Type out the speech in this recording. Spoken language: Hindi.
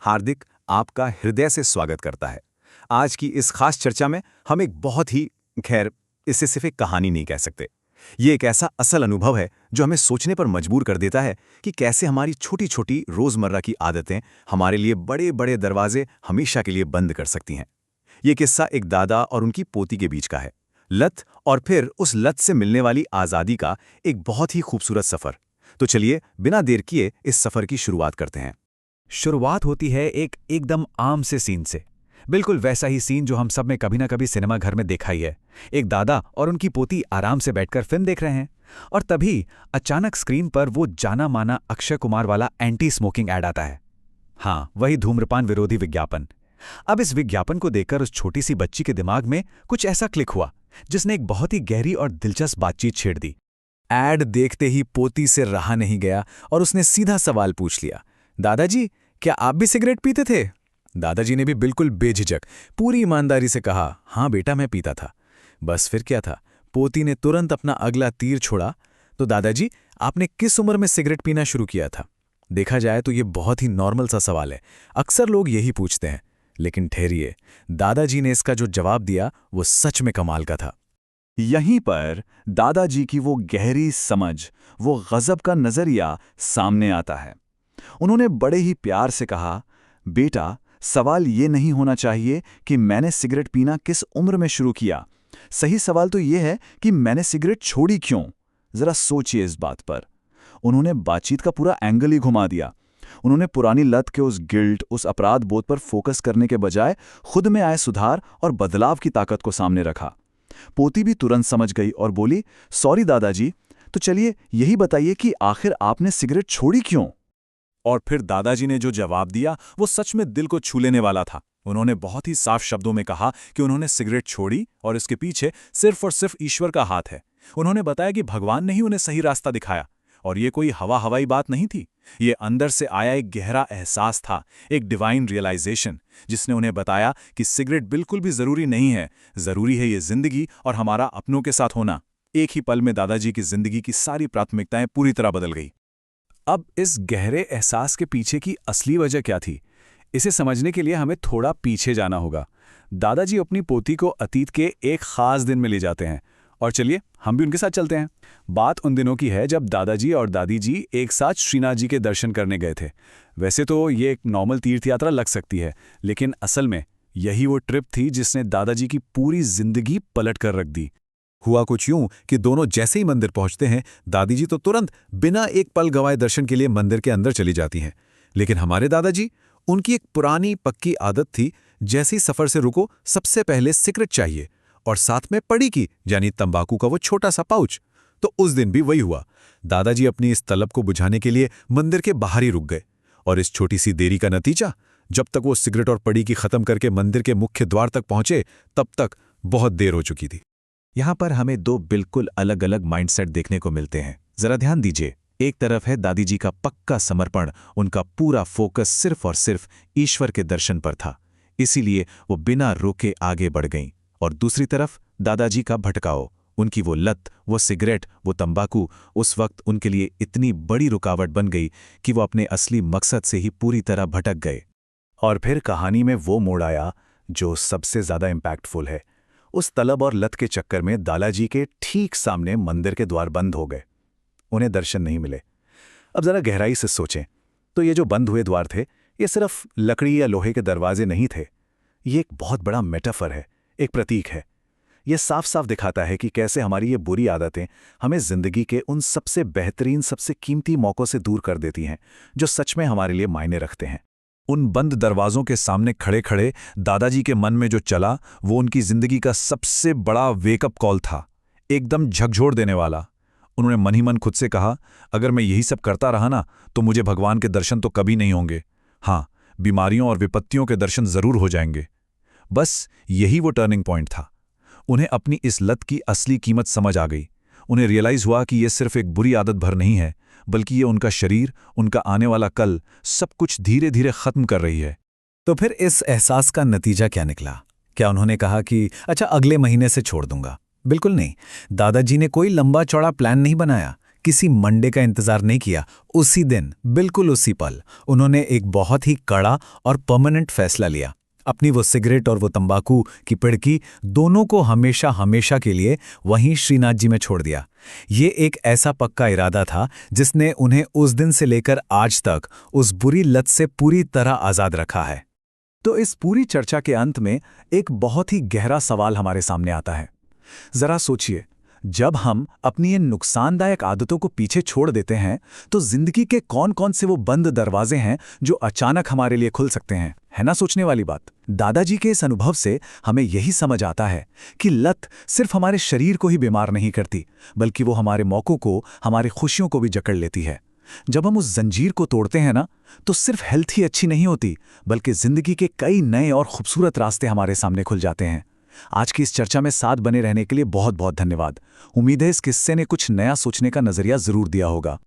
हार्दिक आपका हृदय से स्वागत करता है। आज की इस खास चर्चा में हम एक बहुत ही खैर इसे सिर्फ एक कहानी नहीं कह सकते। ये एक ऐसा असल अनुभव है जो हमें सोचने पर मजबूर कर देता है कि कैसे हमारी छोटी-छोटी रोज़मर्रा की आदतें हमारे लिए बड़े-बड़े दरवाजे हमेशा के लिए बंद कर सकती हैं। ये किस्सा एक दादा और उनकी पोती के बीच का है। लत और फिर उस लत से मिलने वाली आज़ादी का एक बहुत ही खूबसूरत सफ़र। तो चलिए बिना देर किए इस सफ़र की शुरुआत करते हैं। शुरुआत होती है एक एकदम आम से सीन से। बिल्कुल वैसा ही सीन जो हम सब ने कभी ना कभी सिनेमा घर में देखा ही है। एक दादा और उनकी पोती आराम से बैठकर फिल्म देख रहे हैं और तभी अचानक स्क्रीन पर वो जाना माना अक्षय कुमार वाला एंटी स्मोकिंग ऐड आता है। हाँ, वही धूम्रपान विरोधी विज्ञापन। अब इस विज्ञापन को देखकर उस छोटी सी बच्ची के दिमाग में कुछ ऐसा क्लिक हुआ जिसने एक बहुत ही गहरी और दिलचस्प बातचीत छेड़ दी। ऐड देखते ही पोती से रहा नहीं गया और उसने सीधा सवाल पूछ लिया, दादाजी क्या आप भी सिगरेट पीते थे? दादाजी ने भी बिल्कुल बेझिझक पूरी ईमानदारी से कहा, हाँ बेटा मैं पीता था। बस फिर क्या था, पोती ने तुरंत अपना अगला तीर छोड़ा, तो दादाजी आपने किस उम्र में सिगरेट पीना शुरू किया था? देखा जाए तो ये बहुत ही नॉर्मल सा सवाल है, अक्सर लोग यही पूछते हैं। लेकिन ठहरिए, दादाजी ने इसका जो जवाब दिया वो सच में कमाल का था। यहीं पर दादाजी की वो गहरी समझ, वो गजब का नजरिया सामने आता है। उन्होंने बड़े ही प्यार से कहा, बेटा सवाल ये नहीं होना चाहिए कि मैंने सिगरेट पीना किस उम्र में शुरू किया। सही सवाल तो ये है कि मैंने सिगरेट छोड़ी क्यों। जरा सोचिए इस बात पर। उन्होंने बातचीत का पूरा एंगल ही घुमा दिया। उन्होंने पुरानी लत के उस गिल्ट, उस अपराध बोध पर फोकस करने के बजाय खुद में आए सुधार और बदलाव की ताकत को सामने रखा। पोती भी तुरंत समझ गई और बोली, सॉरी दादाजी, तो चलिए यही बताइए कि आखिर आपने सिगरेट छोड़ी क्यों? और फिर दादाजी ने जो जवाब दिया वो सच में दिल को छू लेने वाला था। उन्होंने बहुत ही साफ शब्दों में कहा कि उन्होंने सिगरेट छोड़ी और इसके पीछे सिर्फ और सिर्फ ईश्वर का हाथ है। उन्होंने बताया कि भगवान ने ही उन्हें सही रास्ता दिखाया और ये कोई हवाई बात नहीं थी। ये अंदर से आया एक गहरा एहसास था, एक डिवाइन रियलाइजेशन, जिसने उन्हें बताया कि सिगरेट बिल्कुल भी जरूरी नहीं है, जरूरी है ये जिंदगी और हमारा अपनों के साथ होना। एक ही पल में दादाजी की जिंदगी की सारी प्राथमिकताएं पूरी तरह बदल गई। अब इस गहरे एहसास के पीछे की असली वजह क्या थी, इसे समझने के लिए हमें थोड़ा पीछे जाना होगा। दादाजी अपनी पोती को अतीत के एक खास दिन में ले जाते हैं और चलिए हम भी उनके साथ चलते हैं। बात उन दिनों की है जब दादाजी और दादी जी एक साथ श्रीनाथ जी के दर्शन करने गए थे। वैसे तो ये एक नॉर्मल तीर्थ यात्रा लग सकती है, लेकिन असल में यही वो ट्रिप थी जिसने दादाजी की पूरी जिंदगी पलट कर रख दी। हुआ कुछ यूं कि दोनों जैसे ही मंदिर पहुंचते हैं, दादी जी तो तुरंत बिना एक पल गंवाए दर्शन के लिए मंदिर के अंदर चली जाती हैं। लेकिन हमारे दादाजी, उनकी एक पुरानी पक्की आदत थी, जैसे ही सफर से रुको सबसे पहले सिगरेट चाहिए और साथ में पड़ी की यानी तंबाकू का वो छोटा सा पाउच। तो उस दिन भी वही हुआ। दादाजी अपनी इस तलब को बुझाने के लिए मंदिर के बाहर ही रुक गए और इस छोटी सी देरी का नतीजा, जब तक वो सिगरेट और पड़ी की खत्म करके मंदिर के मुख्य द्वार तक पहुंचे तब तक बहुत देर हो चुकी थी। यहाँ पर हमें दो बिल्कुल अलग अलग माइंडसेट देखने को मिलते हैं। जरा ध्यान दीजिए, एक तरफ है दादी जी का पक्का समर्पण, उनका पूरा फोकस सिर्फ और सिर्फ ईश्वर के दर्शन पर था, इसीलिए वो बिना रोके आगे बढ़ गईं। और दूसरी तरफ दादाजी का भटकाव, उनकी वो लत, वो सिगरेट, वो तंबाकू उस वक्त उनके लिए इतनी बड़ी रुकावट बन गई कि वो अपने असली मकसद से ही पूरी तरह भटक गए। और फिर कहानी में वो मोड़ आया जो सबसे ज्यादा इम्पैक्टफुल है। उस तलब और लत के चक्कर में दादाजी के ठीक सामने मंदिर के द्वार बंद हो गए, उन्हें दर्शन नहीं मिले। अब जरा गहराई से सोचें तो ये जो बंद हुए द्वार थे, ये सिर्फ लकड़ी या लोहे के दरवाजे नहीं थे। ये एक बहुत बड़ा मेटाफर है, एक प्रतीक है। ये साफ साफ दिखाता है कि कैसे हमारी ये बुरी आदतें हमें जिंदगी के उन सबसे बेहतरीन, सबसे कीमती मौकों से दूर कर देती हैं जो सच में हमारे लिए मायने रखते हैं। उन बंद दरवाजों के सामने खड़े खड़े दादाजी के मन में जो चला वो उनकी जिंदगी का सबसे बड़ा वेकअप कॉल था, एकदम झकझोर देने वाला। उन्होंने मन ही मन खुद से कहा, अगर मैं यही सब करता रहा ना तो मुझे भगवान के दर्शन तो कभी नहीं होंगे। हाँ, बीमारियों और विपत्तियों के दर्शन जरूर हो जाएंगे। बस यही वो टर्निंग पॉइंट था। उन्हें अपनी इस लत की असली कीमत समझ आ गई। उन्हें रियलाइज हुआ कि यह सिर्फ एक बुरी आदत भर नहीं है, बल्कि ये उनका शरीर, उनका आने वाला कल, सब कुछ धीरे धीरे खत्म कर रही है। तो फिर इस एहसास का नतीजा क्या निकला? क्या उन्होंने कहा कि अच्छा अगले महीने से छोड़ दूंगा? बिल्कुल नहीं। दादाजी ने कोई लंबा चौड़ा प्लान नहीं बनाया, किसी मंडे का इंतजार नहीं किया। उसी दिन, बिल्कुल उसी पल, उन्होंने एक बहुत ही कड़ा और परमानेंट फैसला लिया। अपनी वो सिगरेट और वो तंबाकू की पिड़की दोनों को हमेशा हमेशा के लिए वहीं श्रीनाथ जी में छोड़ दिया। ये एक ऐसा पक्का इरादा था जिसने उन्हें उस दिन से लेकर आज तक उस बुरी लत से पूरी तरह आज़ाद रखा है। तो इस पूरी चर्चा के अंत में एक बहुत ही गहरा सवाल हमारे सामने आता है। जरा सोचिए, जब हम अपनी इन नुकसानदायक आदतों को पीछे छोड़ देते हैं तो जिंदगी के कौन कौन से वो बंद दरवाजे हैं जो अचानक हमारे लिए खुल सकते हैं। है ना सोचने वाली बात। दादाजी के इस अनुभव से हमें यही समझ आता है कि लत सिर्फ हमारे शरीर को ही बीमार नहीं करती, बल्कि वो हमारे मौकों को, हमारी खुशियों को भी जकड़ लेती है। जब हम उस जंजीर को तोड़ते हैं ना, तो सिर्फ हेल्थ ही अच्छी नहीं होती, बल्कि जिंदगी के कई नए और खूबसूरत रास्ते हमारे सामने खुल जाते हैं। आज की इस चर्चा में साथ बने रहने के लिए बहुत बहुत धन्यवाद। उम्मीद है इस किस्से ने कुछ नया सोचने का नजरिया जरूर दिया होगा।